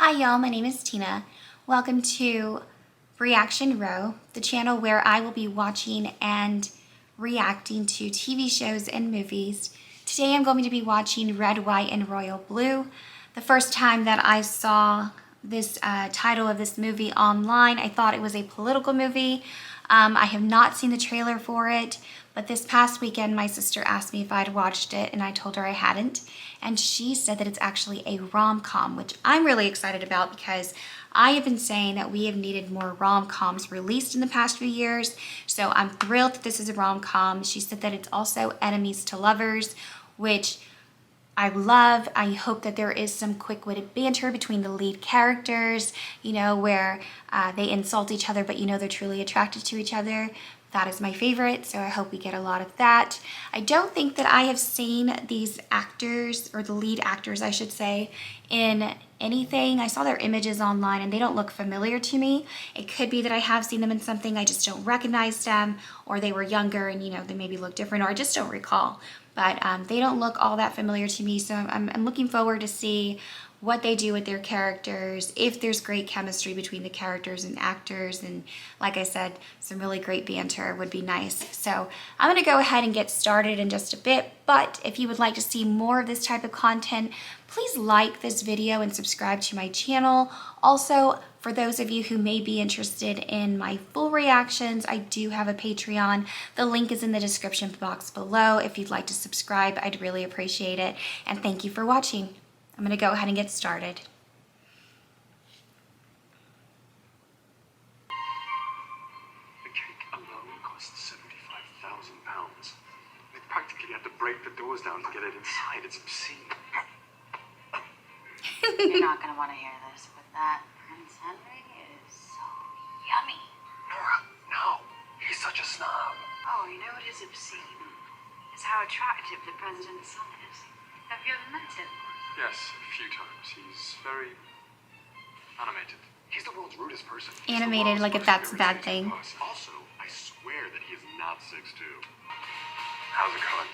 Hi y'all, my name is Tina. Welcome to Reaction Row, the channel where I will be watching and reacting to TV shows and movies. Today I'm going to be watching Red, White, and Royal Blue. The first time that I saw this title of this movie online, I thought it was a political movie. I have not seen the trailer for it, but this past weekend my sister asked me if I'd watched it and I told her I hadn't. And she said that it's actually a rom-com, which I'm really excited about because I have been saying that we have needed more rom-coms released in the past few years. So I'm thrilled that this is a rom-com. She said that it's also enemies to lovers, which I love. I hope that there is some quick-witted banter between the lead characters, you know, where they insult each other, but you know they're truly attracted to each other. That is my favorite, so I hope we get a lot of that. I don't think that I have seen these actors, or the lead actors, I should say, in anything. I saw their images online and they don't look familiar to me. It could be that I have seen them in something, I just don't recognize them, or they were younger and, you know, they maybe look different, or I just don't recall. But they don't look all that familiar to me, so I'm looking forward to see what they do with their characters, if there's great chemistry between the characters and actors, and like I said, some really great banter would be nice. So I'm gonna go ahead and get started in just a bit, but if you would like to see more of this type of content, please like this video and subscribe to my channel. Also, for those of you who may be interested in my full reactions, I do have a Patreon. The link is in the description box below. If you'd like to subscribe, I'd really appreciate it. And thank you for watching. I'm gonna go ahead and get started. The cake alone costs £75,000. They practically had to break the doors down to get it inside. It's obscene. You're not going to want to hear this, but that Prince Henry is so yummy. Nora, no. He's such a snob. Oh, you know what is obscene? It's how attractive the president's son is. Have you ever met him? Yes, a few times. He's very animated. He's the world's rudest person. Animated, like if that's a bad thing. Also, I swear that he is not 6'2". How's it going?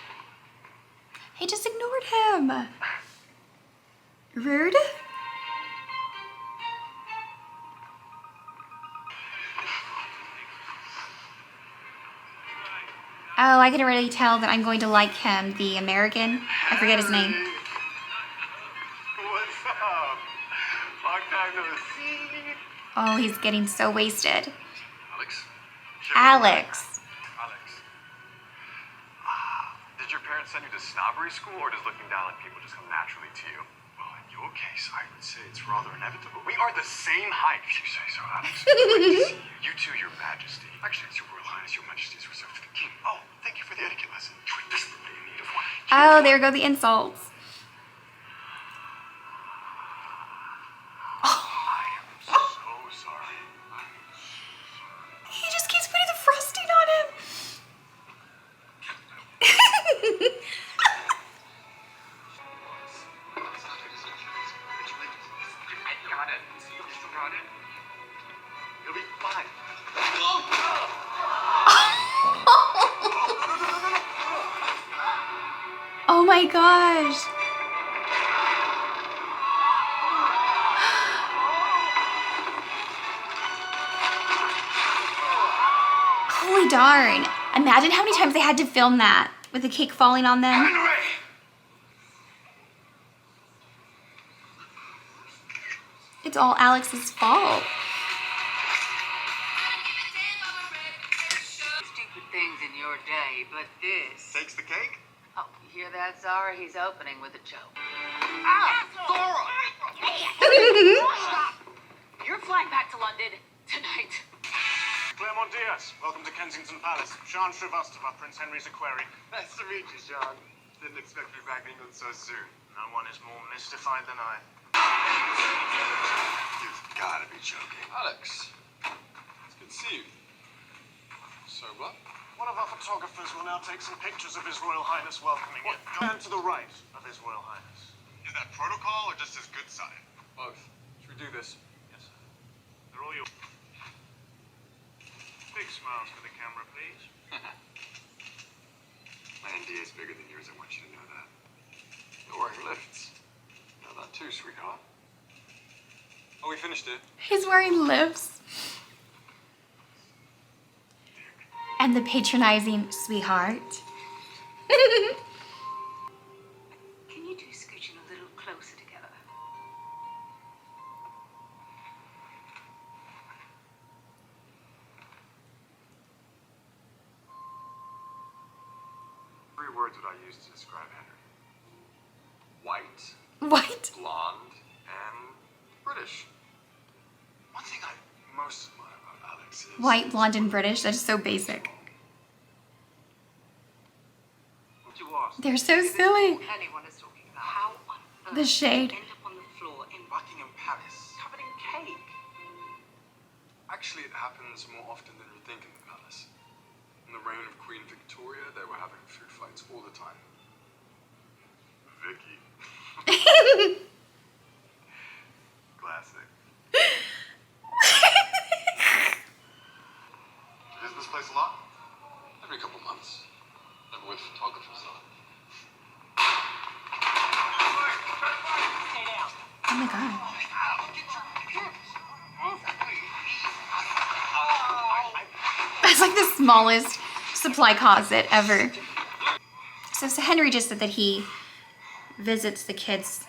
He just ignored him. Rude. Oh, I can already tell that I'm going to like him, the American. I forget his name. What's up? Long time no see. Oh, he's getting so wasted. Alex? Alex. Alex. Did your parents send you to snobbery school, or does looking down on people just come naturally to you? Well, in your case, I would say it's rather inevitable. We are the same height. If you say so, Alex. Great to see you. You too, Your Majesty. Actually, it's Your Royal Highness. Your Majesty is reserved for the king. Oh, thank you for the etiquette lesson. You are desperately in need of one. Oh, there go the insults. I am so sorry. He just keeps putting the frosting on him. I got it. Got it. You'll be fine. Oh my gosh. Holy darn. Imagine how many times they had to film that with the cake falling on them. Henry! It's all Alex's fault. Stupid things in your day, but this. Takes the cake? Oh, you hear that, Zara? He's opening with a joke. Ah! Dora! Stop! You're flying back to London tonight. Claremont Diaz, welcome to Kensington Palace. Sean Shrivastava, Prince Henry's equerry. Nice to meet you, Sean. Didn't expect me back in England so soon. No one is more mystified than I. You've got to be joking. Alex, it's good to see you. So what? One of our photographers will now take some pictures of His Royal Highness welcoming you. And to the right of His Royal Highness. Is that protocol or just his good side? Both. Should we do this? Yes, sir. They're all your... Big smiles for the camera, please. My NDA is bigger than yours, I want you to know that. You're wearing lifts. You know that too, sweetheart. we finished it. He's wearing lips. And the patronizing sweetheart. Can you two scooch in a little closer together? Three words would I use to describe Henry? White, What? blonde, and British. One thing I most admire about Alex is... White, blonde, and British. That's so basic. What you lost? They're so silly. Anyone is talking about how on earth The shade. you end up on the floor in Buckingham Palace. covered in cake. Actually, it happens more often than you think in the palace. In the reign of Queen Victoria, they were having food fights all the time. Vicky. Classic. You visit this place a lot? Every couple months. Never with photographers on. Stay down. Oh my god. It's like the smallest supply closet ever. So Henry just said that he visits the kids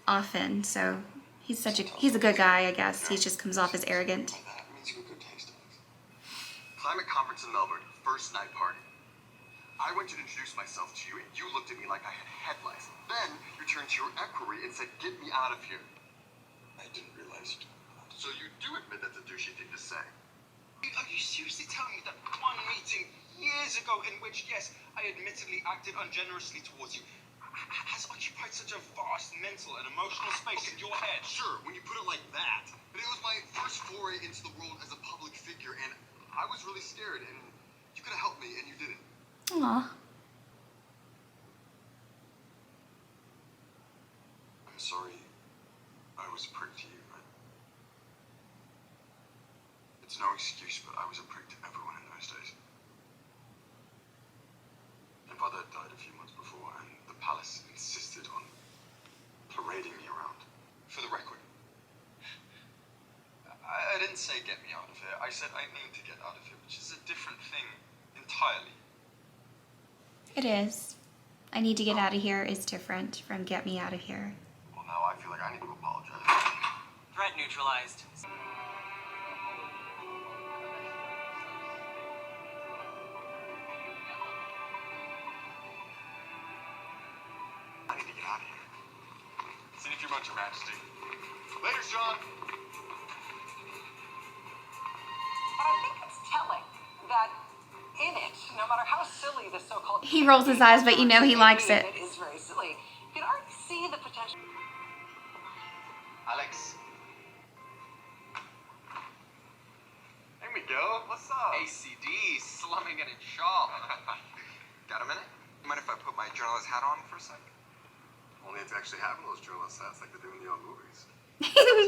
often, so he's a good guy, I guess. He just comes off as arrogant. That means you have good taste, Alex. Climate conference in Melbourne, first night party. I went to introduce myself to you, and you looked at me like I had head lice. Then you turned to your equerry and said, "Get me out of here." I didn't realize you. So you do admit that's a douchey thing to say. Are you seriously telling me that one meeting years ago in which, yes, I admittedly acted ungenerously towards you, has occupied such a vast mental and emotional space in your head? Sure, when you put it like that. But it was my first foray into the world as a public figure, and I was really scared, and you could have helped me, and you didn't. Aw. I'm sorry I was a prick to you. It's no excuse, but I was a prick to everyone in those days. My brother had died a few months before, and the palace insisted on parading me around. For the record, I didn't say get me out of here. I said I need to get out of here, which is a different thing entirely. It is. I need to get out of here is different from get me out of here. Well, now I feel like I need to apologize. Threat neutralized. I need to get out of here. See you in a few months, Your Majesty. Later, Sean. And I think it's telling that in it, no matter how silly the so-called... He rolls his eyes, but you know he likes it. It is very silly. You can already see the potential... Alex. Hey, Miguel. What's up? ACD, slumming it in shop. Got a minute? Mind if I put my journalist hat on for a sec? Only it's actually having those journalist hats like they do in the old movies.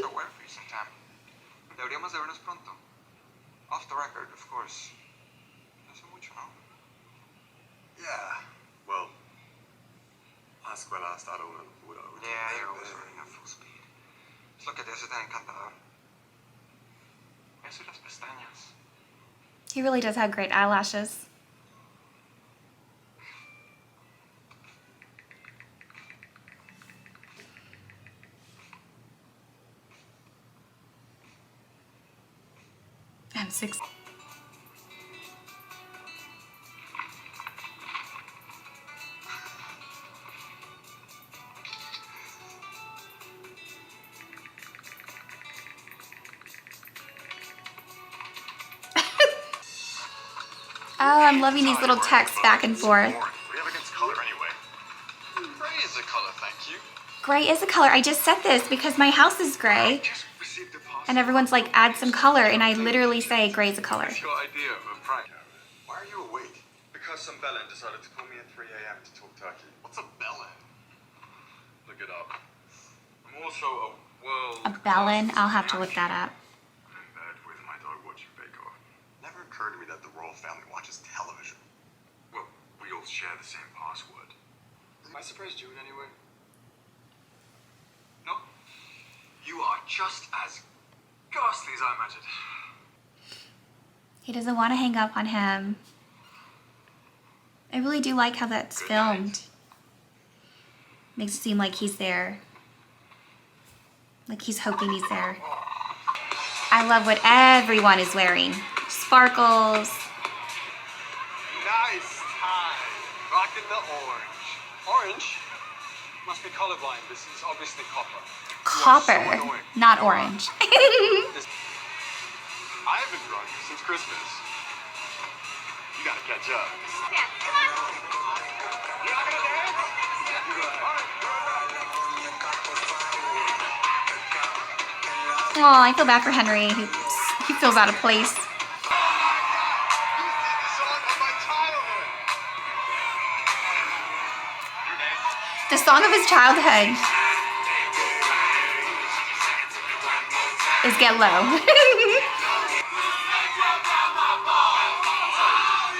So wear for you sometime. Deberíamos de vernos pronto. Off the record, of course. No sé mucho, ¿no? Yeah. Well, la escuela ha estado una locura. Yeah, you're always running at full speed. Just look at this, está encantador. Eso y las pestañas. He really does have great eyelashes. I'm 6. Oh, I'm loving these little texts back and forth. What do you have against color anyway? Gray is a color, thank you. Gray is a color. I just said this because my house is gray. Just received a parcel. And everyone's like, add some color. And I literally say gray is a color. What's your idea of a prank? Why are you awake? Because some bellend decided to call me at 3 a.m. to talk turkey. What's a bellend? Look it up. I'm also a world... A bellend? I'll have to look that up. I'm in bed with my dog watching Bake Off. Never occurred to me that the royal family watches television. Well, we all share the same password. Am I surprised you in any way? No? You are just as ghastly as I imagined. He doesn't want to hang up on him. I really do like how that's filmed. Makes it seem like he's there. Like he's hoping he's there. I love what everyone is wearing. Sparkles. Nice tie. Rocking the orange. Orange? Must be colorblind. This is obviously copper. Copper, so annoying. not orange. I haven't drunk since Christmas. You gotta catch up. You're not gonna dance? Oh, I feel bad for Henry. He feels out of place. Song of my childhood. Your name? The song of his childhood is Get Low.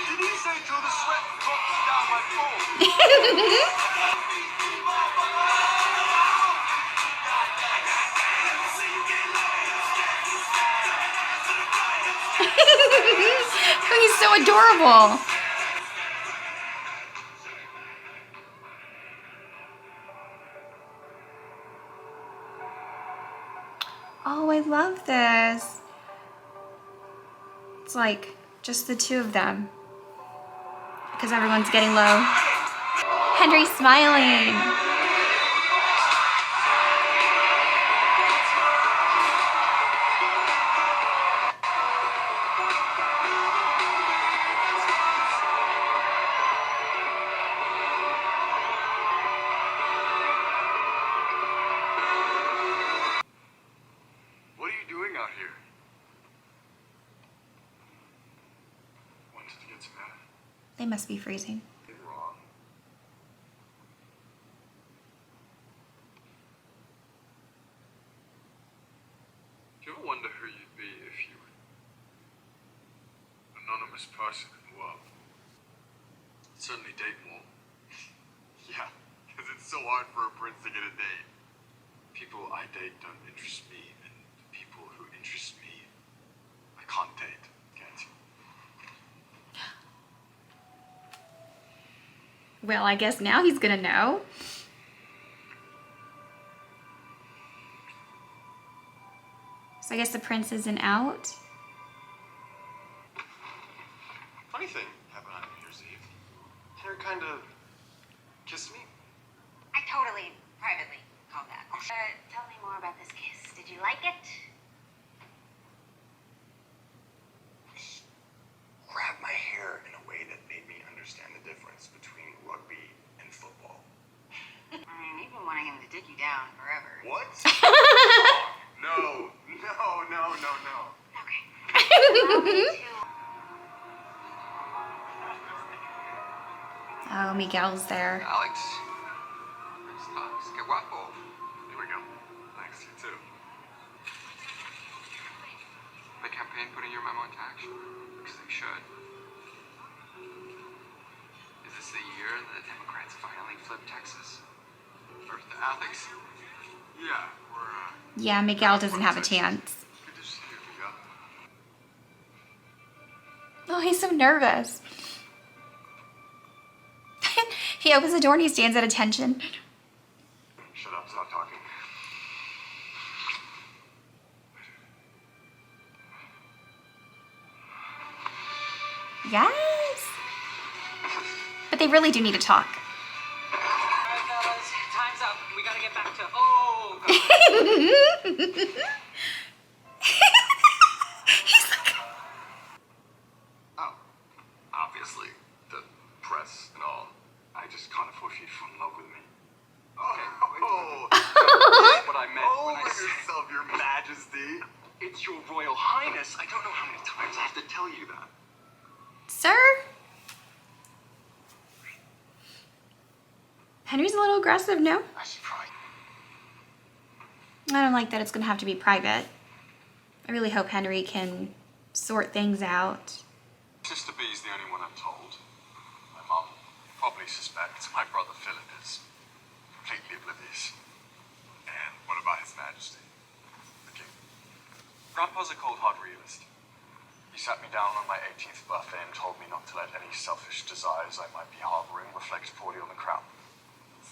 Did he say till the sweat drops down my balls? He's so adorable. Oh, I love this. It's like just the two of them because everyone's getting low. Henry's smiling. What are you doing out here? Wanted to get some air. They must be freezing. You're wrong. Do you ever wonder who you'd be if you were an anonymous person in the world? You'd certainly date more. Yeah, because it's so hard for a prince to get a date. People I date don't interest me, and the people who interest me, I can't date, can't you? Well, I guess now he's gonna know. So I guess the prince isn't out. Funny thing happened on New Year's Eve. Henry kind of kissed me. I totally, privately called that. Tell me more about this kiss. Did you like it? Grabbed my hair in a way that made me understand the difference between rugby and football. I mean, you've been wanting him to dig you down forever. What? No. Okay. Allow me to Oh, Miguel's there. Alex. Estás? Qué guapo. Here we go. Thanks, you too. The campaign putting your memo into action? Because they should. Is this the year the Democrats finally flip Texas? Or the ethics? Yeah, we're, Yeah, Miguel doesn't have a chance. good to see you, Miguel. Oh, he's so nervous. He opens the door and he stands at attention. Shut up, stop talking. Yes. But they really do need to talk. Alright, fellas, time's up. We gotta get back to. Oh, God. He's like, Oh, obviously, the press and all. I just can't afford you to fall in love with me. Oh, That's what I meant when I over said yourself, your majesty. it's your royal highness. I don't know how many times I have to tell you that. sir? Henry's a little aggressive, no? I should probably. I don't like that it's gonna have to be private. I really hope Henry can sort things out. Sister B is the only one I'm told. My mom probably suspects my brother Philip is completely oblivious. And what about His Majesty, the King? Grandpa's a cold-hard realist. He sat me down on my 18th birthday and told me not to let any selfish desires I might be harboring reflect poorly on the crown.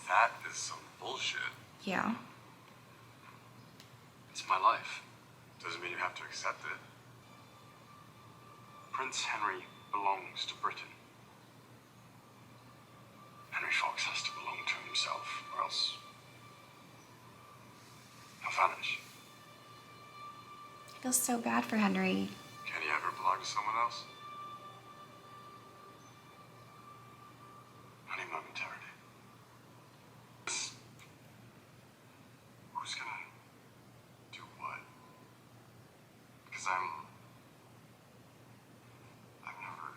That is some bullshit. Yeah. It's my life. Doesn't mean you have to accept it. Prince Henry belongs to Britain. Henry Fox has to belong to himself, or else he'll vanish. I feel so bad for Henry. Can he ever belong to someone else? Only momentarily. Who's gonna do what? Because I've never.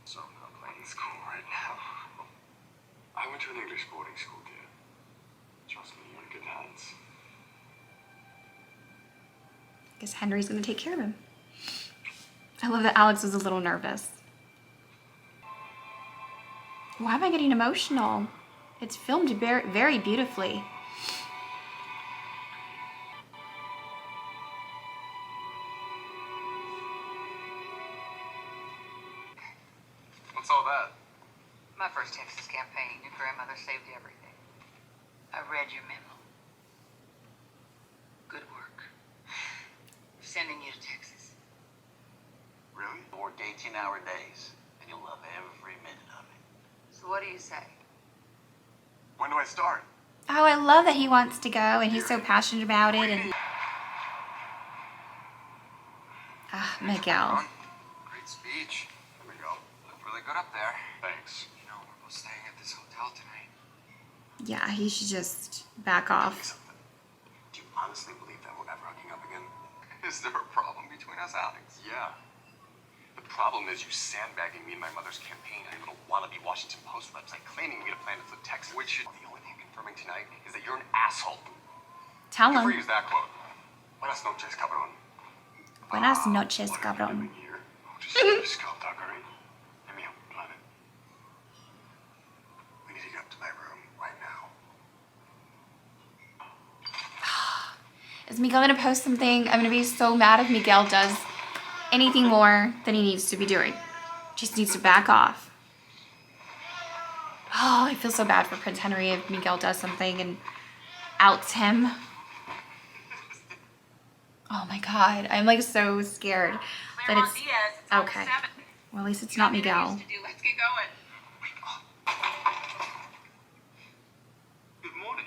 So I'm not playing school right now. I went to an English boarding school, dear. Trust me, you're in good hands. I guess Henry's gonna take care of him. I love that Alex was a little nervous. Why am I getting emotional? It's filmed very beautifully. What's all that? My first Texas campaign, your grandmother saved everything. I read your memo. Good work. Sending you to Texas. Really? Work 18-hour days, and you'll love every minute of it. So what do you say? When do I start? Oh, I love that he wants to go and he's so passionate about it. And Miguel. Great speech. Here we go. Looked really good up there. Thanks. You know, we're both staying at this hotel tonight. Yeah, he should just back Tell me off. something. Do you honestly believe that we're never hooking up again? Is there a problem between us, Alex? Yeah. The problem is you sandbagging me in my mother's campaign and a little wannabe Washington Post website claiming me to plan to flip Texas. Which the only thing confirming tonight is that you're an asshole. Tell Before him. you use that quote. Buenas noches, cabrón. Buenas noches, What are we cabrón. doing here? Just skullduggery. Let me help you plan it. We need to get up to my room right now. Is Miguel gonna post something? I'm gonna be so mad if Miguel does anything more than he needs to be doing. Just needs to back off. Oh, I feel so bad for Prince Henry if Miguel does something and outs him. Oh my god, I'm like so scared that it's okay. Well, at least it's not Miguel. Let's get going. Good morning.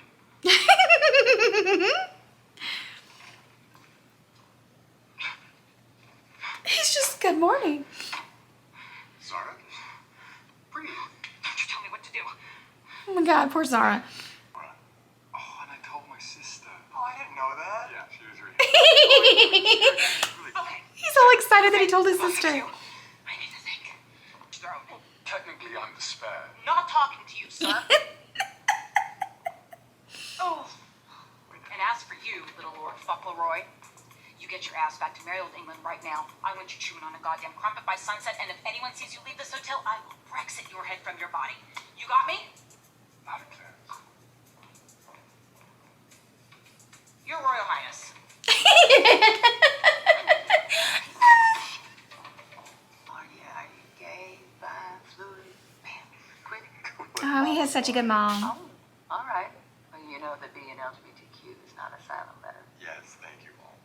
He's just good morning. Zara? Breathe. Don't you tell me what to do. Oh my god, poor Zara. Oh, and I told my sister. Oh, I didn't know that. Yeah, she was really. Okay. He's all excited that he told his sister. I need to think. Technically, I'm the spare. Not talking to you, sir. Oh. And as for you, little Lord Fauntleroy, you get your ass back to Maryland, England right now. I want you chewing on a goddamn crumpet by sunset, and if anyone sees you leave this hotel, I will Brexit your head from your body. You got me? Not a clear. Your Royal Highness. Oh, he has such a good mom. Oh, all right. Well, you know that being LGBTQ is not a silent letter. Yes, thank you, Mom.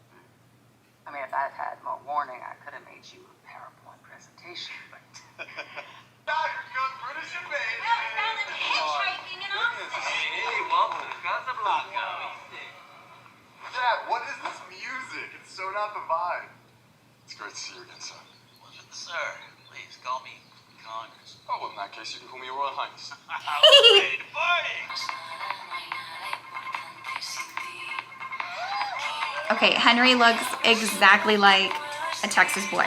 I mean, if I'd had more warning, I could have made you a PowerPoint presentation, but... British invasion. Hey, welcome to Casablanca. Dad, what is this music? It's so not the vibe. It's great to see you again, son. Pleasure, sir. Please call me Congress. Oh, well, in that case, you can call me Your Royal Highness. Ready to party! Okay, Henry looks exactly like a Texas boy.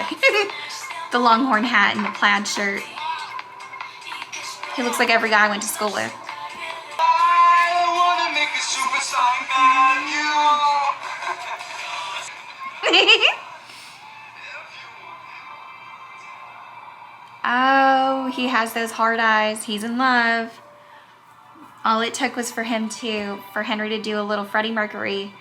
The longhorn hat and the plaid shirt. He looks like every guy I went to school with. I wanna make a super song about you. Oh, he has those hard eyes. He's in love. All it took was for Henry to do a little Freddie Mercury.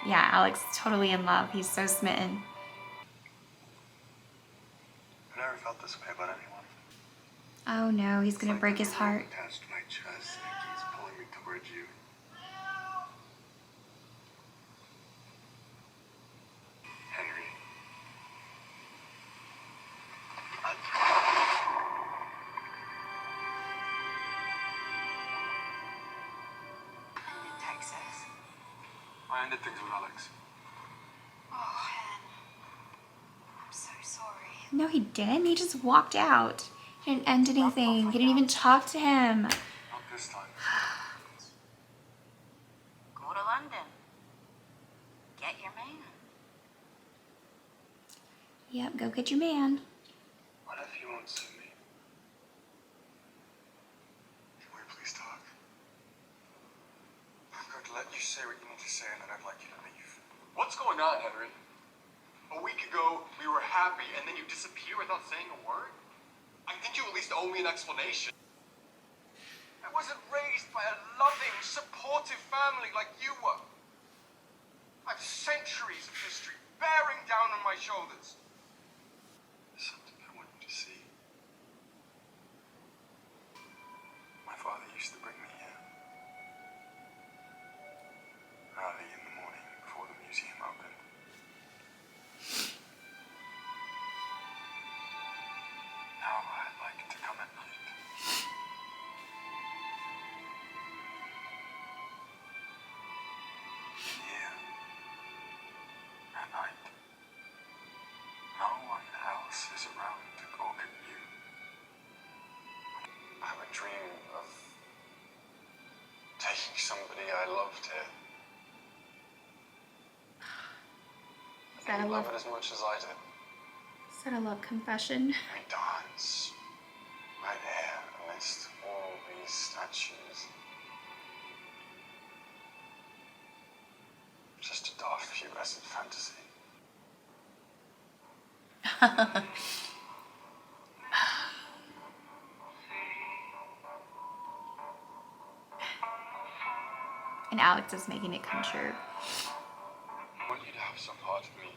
Yeah, Alex is totally in love. He's so smitten. I never felt this way about anyone. Oh no, he's gonna It's break like his there's a rope heart. attached to my chest and it keeps pulling me towards you. Henry. In Texas. I ended things with Alex. Oh, Hen. I'm so sorry. No, he didn't. He just walked out. He didn't end anything. He didn't even talk to him. Not this time. Go to London. Get your man. Yep, go get your man. What if you won't sue me? Can we please talk? I'm going to let you say what you need to say and then I'd like you to leave. What's going on, Henry? A week ago, we were happy and then you disappear without saying a word? I think you at least owe me an explanation. I wasn't raised by a loving, supportive family like you were. I have centuries of history bearing down on my shoulders. There's something I want you to see. My father used to bring me here. Early in the morning before the museum opened. Now I'd like to come at night. Here. At night. No one else is around to gawk at you. I have a dream of taking somebody I loved here. Is that a You love? love it as much as I did. Is that a love confession? We dance right here amidst all these statues. Just a daft pubescent fantasy. And Alex is making it come true. I want you to have some part of me.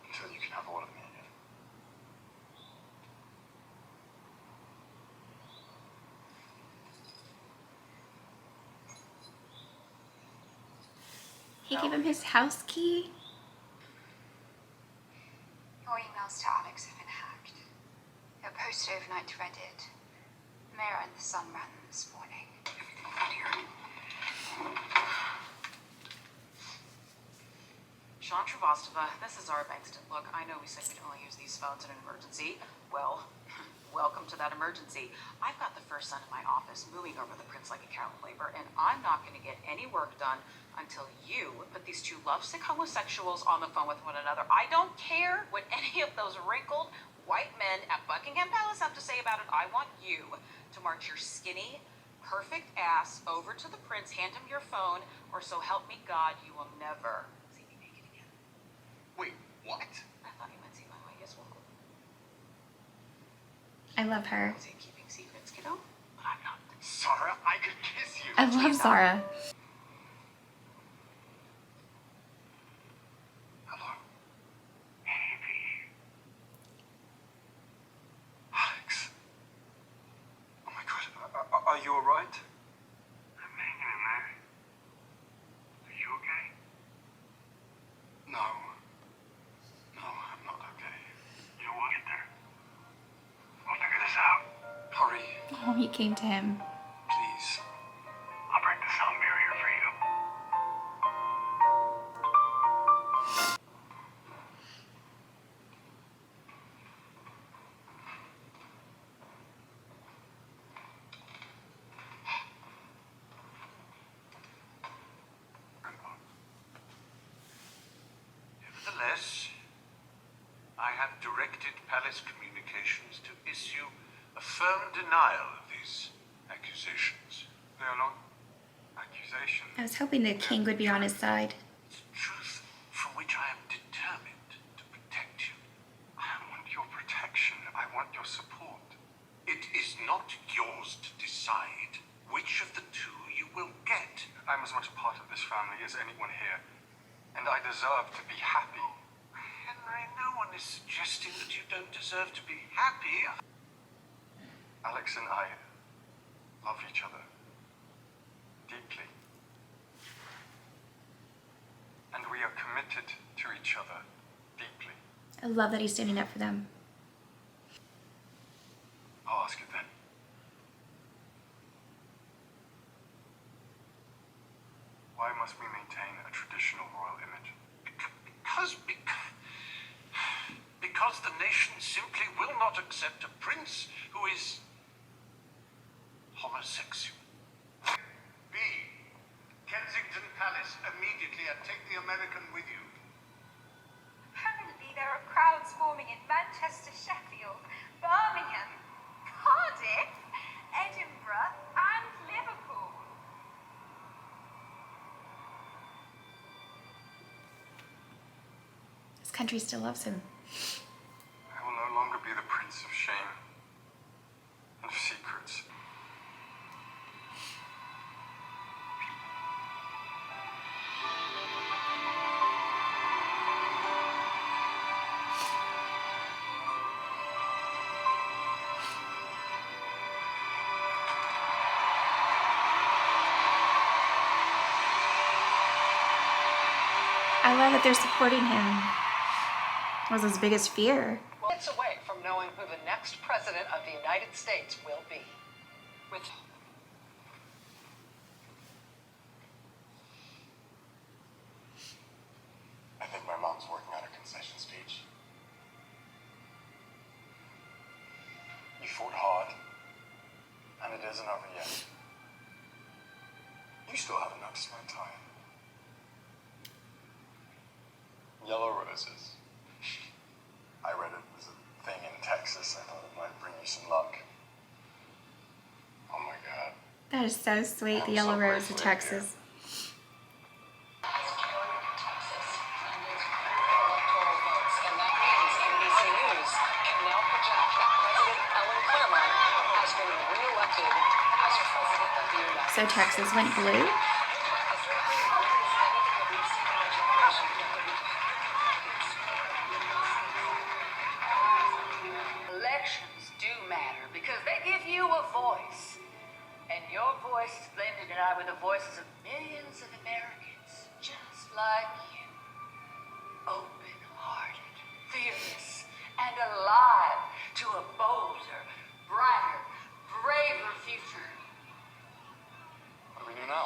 Until you can have all of me again. He gave him his house key. Your emails to Alex have been hacked. They were posted overnight to Reddit. The Mirror and the Sun ran them this morning. Sean Travastova, this is Zara Bankston. Look, I know we said we'd only use these phones in an emergency. Well, welcome to that emergency. I've got the first son in my office moving over the Prince like a cow in labor, and I'm not going to get any work done until you put these two lovesick homosexuals on the phone with one another. I don't care what any of those wrinkled white men at Buckingham Palace have to say about it. I want you to march your skinny, perfect ass over to the prince, hand him your phone, or so help me God, you will never see me naked again. Wait, what? I thought you meant see my way as well. I love her. Is it keeping secrets, kiddo? But I'm not. Sarah, I could kiss you. I love Zara. Hello. Alex. Oh my god, are you alright? I'm hanging in there. Are you okay? No. No, I'm not okay. You will get there. We'll figure this out. Hurry, Oh, he came to him. please. I'll break the sound barrier for you. Nevertheless, I have directed Palace Communications to issue a firm denial of these accusations. They are not accusations. I was hoping the king would be on his side. It's truth from which I am determined to protect you. I don't want your protection. I want your support. It is not yours to decide which of the two you will get. I'm as much a part of this family as anyone here, and I deserve to be happy. Henry, no one is suggesting that you don't deserve to be happy. Alex and I love each other deeply. And we are committed to each other deeply. I love that he's standing up for them. I'll ask it then. Why must we maintain a traditional royal image? Because the nation simply will not accept a prince who is homosexual. B. Kensington Palace immediately, and take the American with you. Apparently there are crowds forming in Manchester, Sheffield, Birmingham, Cardiff, Edinburgh, and Liverpool. His country still loves him. I will no longer be the prince of shame and of secrets. I love that they're supporting him. It was his biggest fear. It's away from knowing who the next president of the United States will be. With I think my mom's working on a concession speech. You fought hard, and it isn't over yet. You still haven't noticed my tie. Yellow roses. I read it was a thing in Texas. I thought it might bring you some luck. Oh my God. That is so sweet, the yellow rose of Texas. So Texas went blue? Elections do matter because they give you a voice. And your voice is blended in with the voices of millions of Americans just like you. Open-hearted, fearless, and alive to a bolder, brighter, braver future. What do we do now?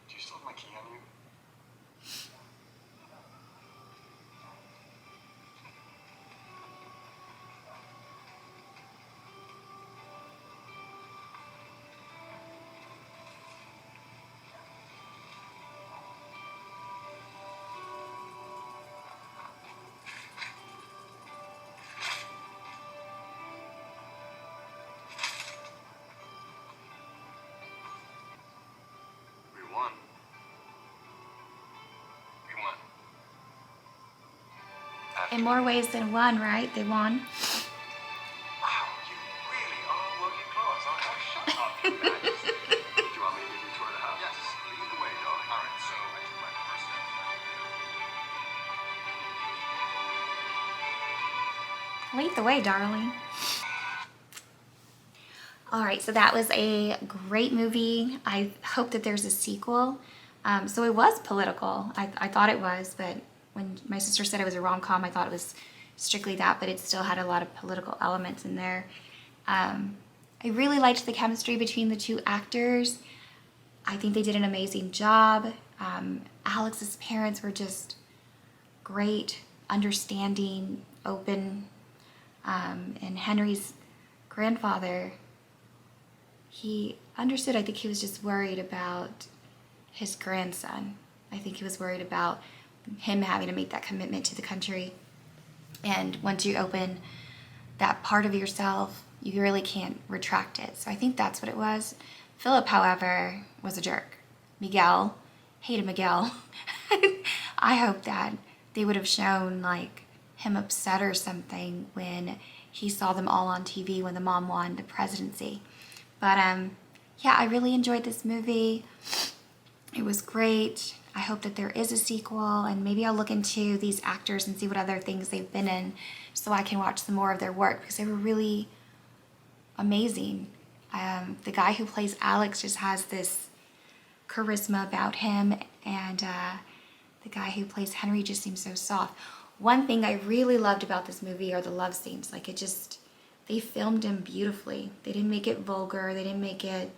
Do you still have my key on you? We won. We won. In more ways than one, right? They won. Wow, you really are working class, aren't you? Shut up, you man. Do you want me to give you a tour of the house? Yes, lead the way, darling. All right, so I took my first step. Lead the way, darling. All right, so that was a great movie. I hope that there's a sequel. So it was political. I thought it was, but when my sister said it was a rom-com, I thought it was strictly that, but it still had a lot of political elements in there. I really liked the chemistry between the two actors. I think they did an amazing job. Alex's parents were just great, understanding, open, and Henry's grandfather, he understood. I think he was just worried about his grandson. I think he was worried about him having to make that commitment to the country. And once you open that part of yourself, you really can't retract it. So I think that's what it was. Philip, however, was a jerk. Miguel, hated Miguel. I hope that they would have shown like him upset or something when he saw them all on TV when the mom won the presidency. But yeah, I really enjoyed this movie. It was great. I hope that there is a sequel, and maybe I'll look into these actors and see what other things they've been in so I can watch some more of their work because they were really amazing. The guy who plays Alex just has this charisma about him, and the guy who plays Henry just seems so soft. One thing I really loved about this movie are the love scenes. Like, they filmed them beautifully. They didn't make it vulgar. They didn't make it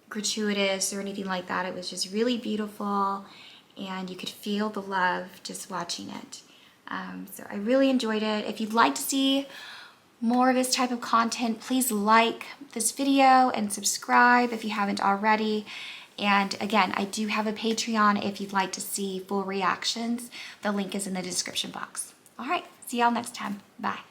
gratuitous or anything like that. It was just really beautiful, and you could feel the love just watching it. So I really enjoyed it. If you'd like to see more of this type of content, please like this video and subscribe if you haven't already. And again, I do have a Patreon if you'd like to see full reactions. The link is in the description box. All right, see y'all next time. Bye.